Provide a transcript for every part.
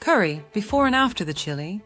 Curry, before and after the chili.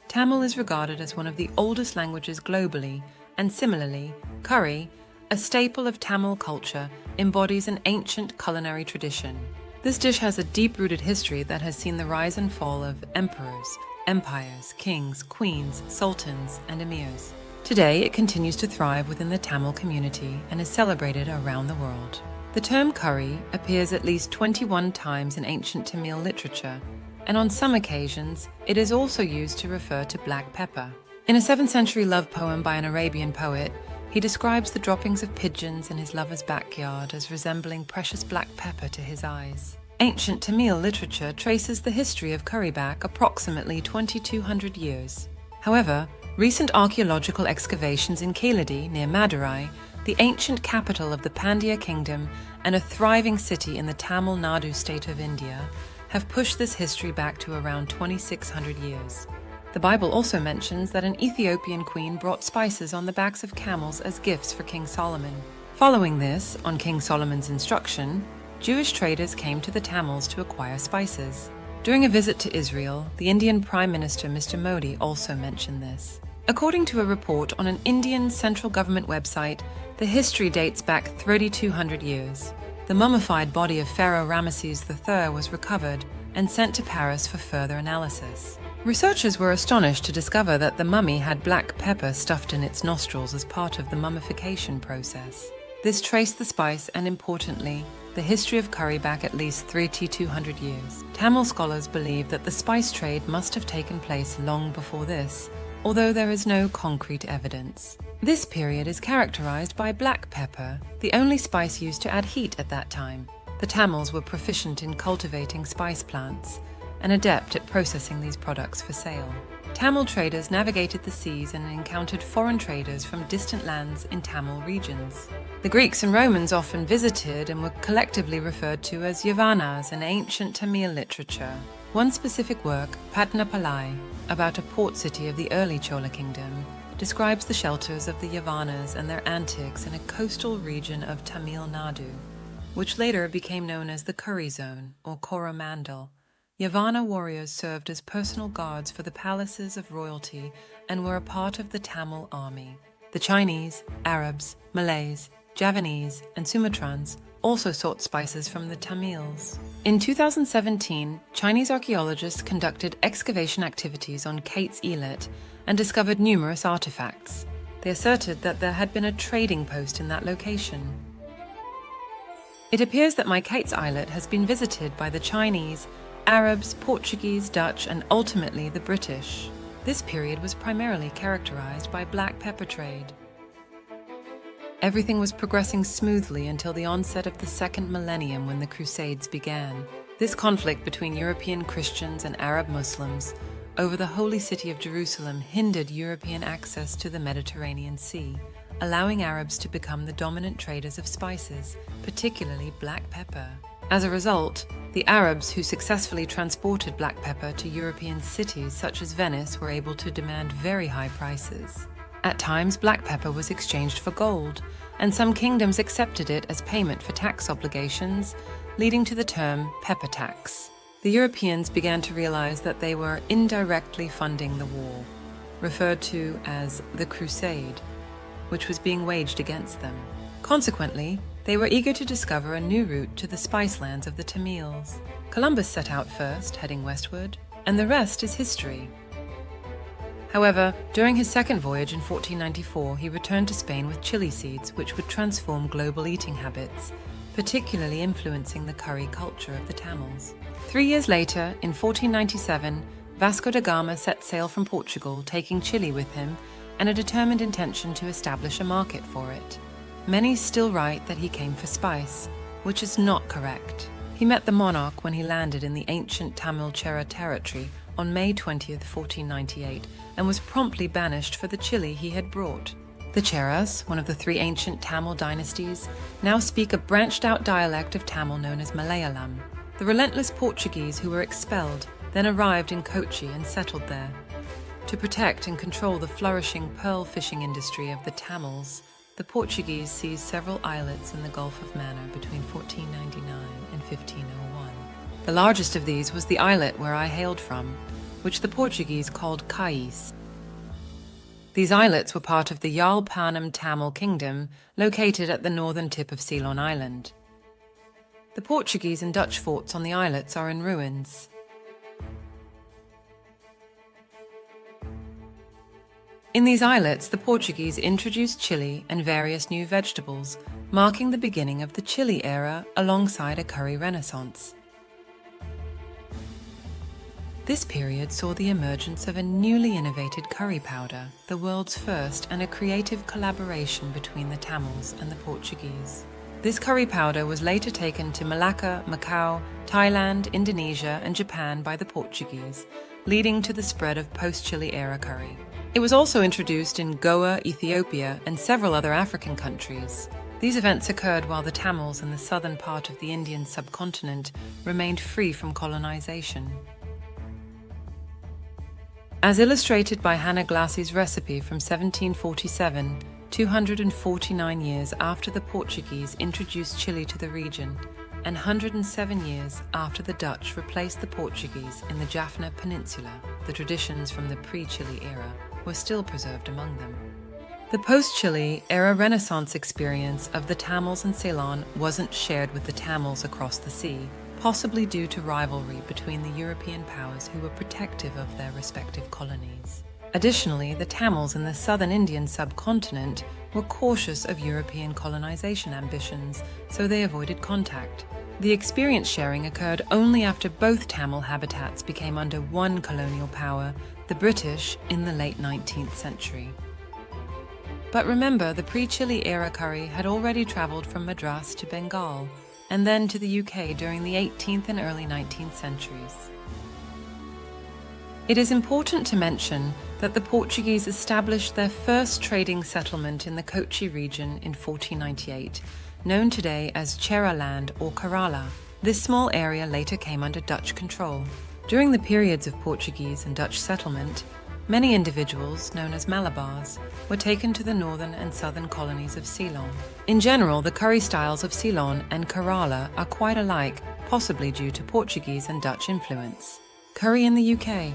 Tamil is regarded as one of the oldest languages globally, and similarly, curry, a staple of Tamil culture, embodies an ancient culinary tradition. This dish has a deep-rooted history that has seen the rise and fall of emperors, empires, kings, queens, sultans, and emirs. Today, it continues to thrive within the Tamil community and is celebrated around the world. The term curry appears at least 21 times in ancient Tamil literature, and on some occasions, it is also used to refer to black pepper. In a 7th century love poem by an Arabian poet, he describes the droppings of pigeons in his lover's backyard as resembling precious black pepper to his eyes. Ancient Tamil literature traces the history of curry back approximately 2200 years. However, recent archaeological excavations in Keelady, near Madurai, the ancient capital of the Pandya kingdom and a thriving city in the Tamil Nadu state of India, have pushed this history back to around 2600 years. The Bible also mentions that an Ethiopian queen brought spices on the backs of camels as gifts for King Solomon. Following this, on King Solomon's instruction, Jewish traders came to the Tamils to acquire spices. During a visit to Israel, the Indian Prime Minister Mr. Modi also mentioned this. According to a report on an Indian central government website, the history dates back 3,200 years. The mummified body of Pharaoh Ramesses III was recovered and sent to Paris for further analysis. Researchers were astonished to discover that the mummy had black pepper stuffed in its nostrils as part of the mummification process. This traced the spice and, importantly, the history of curry back at least 3,200 years. Tamil scholars believe that the spice trade must have taken place long before this, although there is no concrete evidence. This period is characterized by black pepper, the only spice used to add heat at that time. The Tamils were proficient in cultivating spice plants and adept at processing these products for sale. Tamil traders navigated the seas and encountered foreign traders from distant lands in Tamil regions. The Greeks and Romans often visited and were collectively referred to as Yavanas in ancient Tamil literature. One specific work, Patnapalai, about a port city of the early Chola kingdom, describes the shelters of the Yavanas and their antics in a coastal region of Tamil Nadu, which later became known as the Curry Zone or Coromandel. Yavana warriors served as personal guards for the palaces of royalty and were a part of the Tamil army. The Chinese, Arabs, Malays, Javanese, and Sumatrans also sought spices from the Tamils. In 2017, Chinese archaeologists conducted excavation activities on Kate's Elet and discovered numerous artifacts. They asserted that there had been a trading post in that location. It appears that my Kate's Islet has been visited by the Chinese, Arabs, Portuguese, Dutch, and ultimately the British. This period was primarily characterized by black pepper trade. Everything was progressing smoothly until the onset of the second millennium when the Crusades began. This conflict between European Christians and Arab Muslims over the holy city of Jerusalem hindered European access to the Mediterranean Sea, allowing Arabs to become the dominant traders of spices, particularly black pepper. As a result, the Arabs who successfully transported black pepper to European cities such as Venice were able to demand very high prices. At times, black pepper was exchanged for gold, and some kingdoms accepted it as payment for tax obligations, leading to the term pepper tax. The Europeans began to realize that they were indirectly funding the war, referred to as the Crusade, which was being waged against them. Consequently, they were eager to discover a new route to the spice lands of the Tamils. Columbus set out first, heading westward, and the rest is history. However, during his second voyage in 1494, he returned to Spain with chili seeds, which would transform global eating habits, particularly influencing the curry culture of the Tamils. 3 years later, in 1497, Vasco da Gama set sail from Portugal, taking chili with him and a determined intention to establish a market for it. Many still write that he came for spice, which is not correct. He met the monarch when he landed in the ancient Tamil Chera territory on May 20, 1498, and was promptly banished for the chili he had brought. The Cheras, one of the 3 ancient Tamil dynasties, now speak a branched-out dialect of Tamil known as Malayalam. The relentless Portuguese who were expelled then arrived in Kochi and settled there. To protect and control the flourishing pearl fishing industry of the Tamils, the Portuguese seized several islets in the Gulf of Mannar between 1499 and 1501. The largest of these was the islet where I hailed from, which the Portuguese called Cais. These islets were part of the Yalpanam Tamil Kingdom, located at the northern tip of Ceylon Island. The Portuguese and Dutch forts on the islets are in ruins. In these islets, the Portuguese introduced chili and various new vegetables, marking the beginning of the chili era alongside a curry renaissance. This period saw the emergence of a newly innovated curry powder, the world's first, and a creative collaboration between the Tamils and the Portuguese. This curry powder was later taken to Malacca, Macau, Thailand, Indonesia, and Japan by the Portuguese, leading to the spread of post-chili era curry. It was also introduced in Goa, Ethiopia, and several other African countries. These events occurred while the Tamils in the southern part of the Indian subcontinent remained free from colonization. As illustrated by Hannah Glassey's recipe from 1747, 249 years after the Portuguese introduced chili to the region, and 107 years after the Dutch replaced the Portuguese in the Jaffna Peninsula, the traditions from the pre-chili era were still preserved among them. The post-chili era Renaissance experience of the Tamils in Ceylon wasn't shared with the Tamils across the sea, possibly due to rivalry between the European powers who were protective of their respective colonies. Additionally, the Tamils in the southern Indian subcontinent were cautious of European colonization ambitions, so they avoided contact. The experience sharing occurred only after both Tamil habitats became under one colonial power, the British, in the late 19th century. But remember, the pre-chili era curry had already traveled from Madras to Bengal, and then to the UK during the 18th and early 19th centuries. It is important to mention that the Portuguese established their first trading settlement in the Kochi region in 1498, known today as Cheraland or Kerala. This small area later came under Dutch control. During the periods of Portuguese and Dutch settlement, many individuals, known as Malabars, were taken to the northern and southern colonies of Ceylon. In general, the curry styles of Ceylon and Kerala are quite alike, possibly due to Portuguese and Dutch influence. Curry in the UK.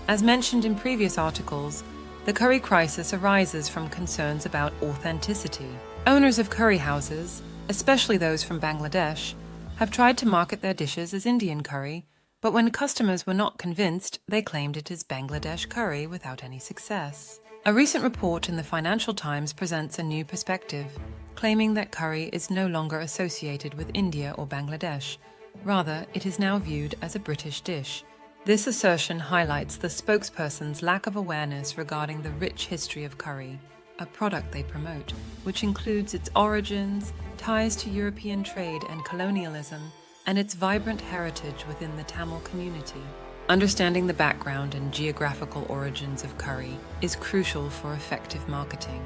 As mentioned in previous articles, the curry crisis arises from concerns about authenticity. Owners of curry houses, especially those from Bangladesh, have tried to market their dishes as Indian curry, but when customers were not convinced, they claimed it as Bangladesh curry without any success. A recent report in the Financial Times presents a new perspective, claiming that curry is no longer associated with India or Bangladesh. Rather, it is now viewed as a British dish. This assertion highlights the spokesperson's lack of awareness regarding the rich history of curry, a product they promote, which includes its origins, ties to European trade and colonialism, and its vibrant heritage within the Tamil community. Understanding the background and geographical origins of curry is crucial for effective marketing,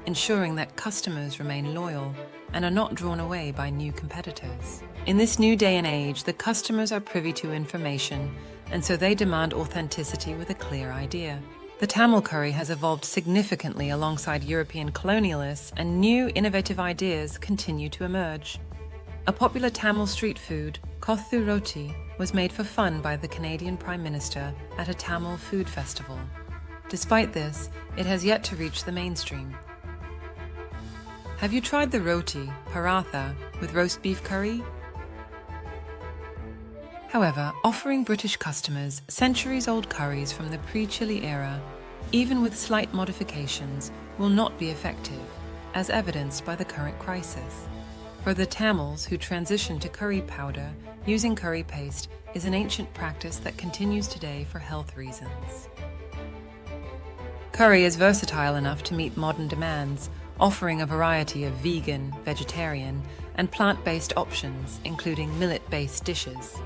ensuring that customers remain loyal and are not drawn away by new competitors. In this new day and age, the customers are privy to information, and so they demand authenticity with a clear idea. The Tamil curry has evolved significantly alongside European colonialists, and new innovative ideas continue to emerge. A popular Tamil street food, kothu roti, was made for fun by the Canadian Prime Minister at a Tamil food festival. Despite this, it has yet to reach the mainstream. Have you tried the roti, paratha, with roast beef curry? However, offering British customers centuries-old curries from the pre-chili era, even with slight modifications, will not be effective, as evidenced by the current crisis. For the Tamils who transitioned to curry powder, using curry paste is an ancient practice that continues today for health reasons. Curry is versatile enough to meet modern demands, offering a variety of vegan, vegetarian, and plant-based options, including millet-based dishes.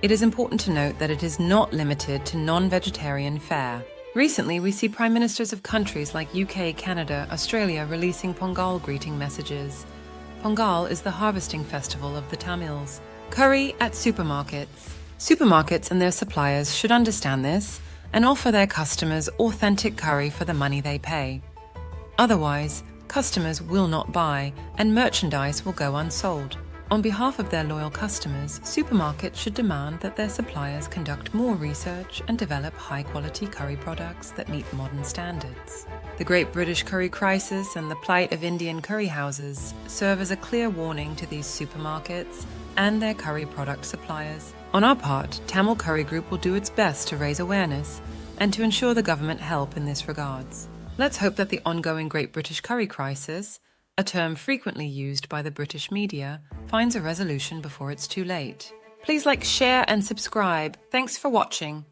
It is important to note that it is not limited to non-vegetarian fare. Recently, we see prime ministers of countries like UK, Canada, Australia releasing Pongal greeting messages. Pongal is the harvesting festival of the Tamils. Curry at supermarkets. Supermarkets and their suppliers should understand this and offer their customers authentic curry for the money they pay. Otherwise, customers will not buy and merchandise will go unsold. On behalf of their loyal customers, supermarkets should demand that their suppliers conduct more research and develop high-quality curry products that meet modern standards. The Great British Curry Crisis and the plight of Indian curry houses serve as a clear warning to these supermarkets and their curry product suppliers. On our part, Tamil Curry Group will do its best to raise awareness and to ensure the government help in this regards. Let's hope that the ongoing Great British Curry Crisis, a term frequently used by the British media, finds a resolution before it's too late. Please like, share and subscribe. Thanks for watching.